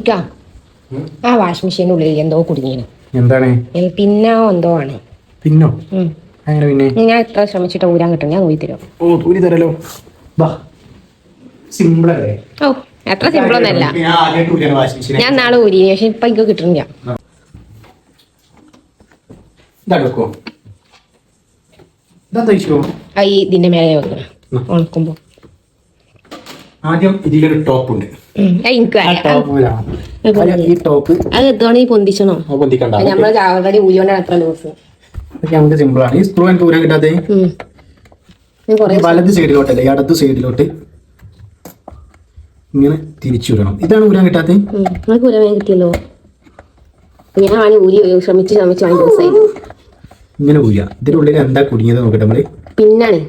ഇക്കാ ആ വാഷിംഗ് മെഷീൻ്റെ ഉള്ളിൽ എന്തോ കുടുങ്ങിയാണ്. എന്താണ്? പിന്നെ എന്തോ ആണ്. പിന്നോ? അങ്ങനെ പിന്നെ ഞാൻ എത്ര ശ്രമിച്ചിട്ട് ഊരാൻ കിട്ടും. ഞാൻ ഊരി തരും. ഓ ഊരി തരല്ലോ. വാ, സിമ്പിൾ അല്ലേ? ഓ അത്ര സിമ്പിൾ ഒന്നല്ല. ഞാൻ നാളെ ഊരി, പക്ഷെ ഇപ്പൊ എനിക്ക് കിട്ടുന്നില്ല. ഇതിന്റെ മേലെ വെക്കണം ഉണക്കുമ്പോ. ആദ്യം ഇതിലൊരു ടോപ്പ് ഉണ്ട്. ഈ ടോപ്പ് അത് എത്തോണി പൊന്തിച്ചണോ? നമ്മള് ഓൾറെഡി ഊരിയോണ്ടാണ് അത്ര ലൂസ്. നമുക്ക് സിമ്പിൾ ആണ്. ഈ സ്ക്രൂ എനിക്ക് ഊരാൻ കിട്ടാതെ വലത് സൈഡിലോട്ടല്ലേ, ഇടത് സൈഡിലോട്ട് ഇങ്ങനെ തിരിച്ചു വിടണം. ഇതാണ് ഊരാൻ കിട്ടാത്ത. നിങ്ങൾക്ക് ഊരാൻ കിട്ടിയല്ലോ. ഞാൻ ഊരി ശ്രമിച്ച് ഇങ്ങനെ ഊരിയ. ഇതിന്റെ ഉള്ളിൽ എന്താ കുടുങ്ങിയത് നോക്കട്ടെ നമ്മള്. പിന്നാണ്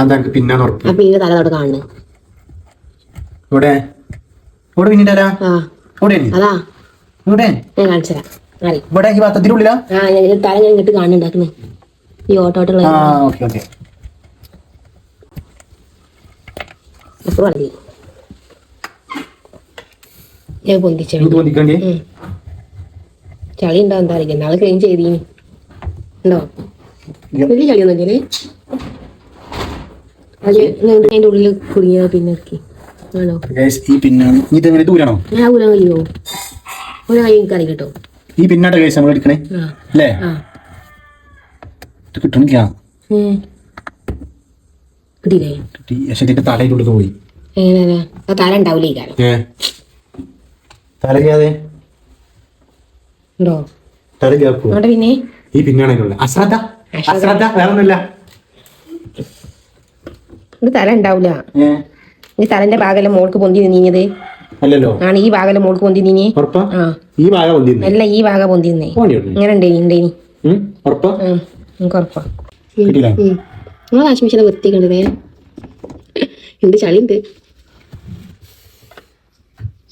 അതാ പിന്നാണ് ഉറപ്പ്. പിന്നെ തല തൊട്ട് കാണുന്നത് ഇവിടെ ഇവിടെ പിന്നിട്ടല്ല. അതാ ഞാൻ കാണിച്ചുതരാം. ഇവിടെ ഈ പാത്രത്തിന്റെ ഉള്ളിലാ തല ഞാൻ ഇങ്ങോട്ട് കാണുന്നുണ്ടാക്കുന്നത്. ഈ ഓട്ടോട്ടുള്ള ഞാൻ പൊന്തിച്ചേ. ചളി ഉണ്ടോ എന്താ അറിയില്ല. നാളെ ക്ലീൻ ചെയ്തീനി. ഉണ്ടോ? വലിയ ചളിയൊന്നുമില്ലേ? അതിന്റെ ഉള്ളിൽ കുടുങ്ങിയത് പിന്നെ ആണോ? ഈ പിന്നാണ്. ഇതെങ്ങനെ ദൂരാണോ? ഞാൻ ഊരാൻ കഴിയുമോ? ഊരാൻ കഴിയും എനിക്ക് അറിയില്ല കേട്ടോ. ഈ പിന്നാട്ട കേസ് നമ്മൾ എടുക്കണേ അല്ലേ? കിട്ടണില്ല. കിട്ടിയില്ലേ? കിട്ടി. പക്ഷെ ഇതിന്റെ തലയിലോട്ട് പോയി. എങ്ങനെയാ? തല ഉണ്ടാവില്ല ഈ കാലം. തലയ്ക്കാതെ ഉണ്ടോ? തല പിന്നെ ഈ പിന്നാണ് അശ്രദ്ധ. അശ്രദ്ധ വേറൊന്നുമില്ല. തല ഉണ്ടാവില്ല. ഈ തലന്റെ ഭാഗമല്ല മോൾക്ക് പൊന്തി നീങ്ങിയത്. അല്ലല്ലോ. ആണ് ഈ ഭാഗമല്ല മോൾക്ക് പൊന്തി നീങ്ങി. ഈ ഭാഗം പൊന്തി അല്ല, ഈ ഭാഗം പൊന്തി നിന്നേ. ഇങ്ങനെ ഉണ്ടേനി. ഉറപ്പാ? ഉറപ്പാ. നിങ്ങൾ വാഷിംഗ് മെഷീനെ വൃത്തിക്കണ്ടേ? എന്ത് ചളി ഉണ്ട്.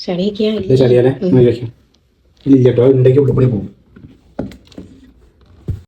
ചളിയൊക്കെയാ ഇല്ല കേട്ടോ, ഉണ്ടെങ്കിൽ ഉള്ളിൽ കൂടി പോകും.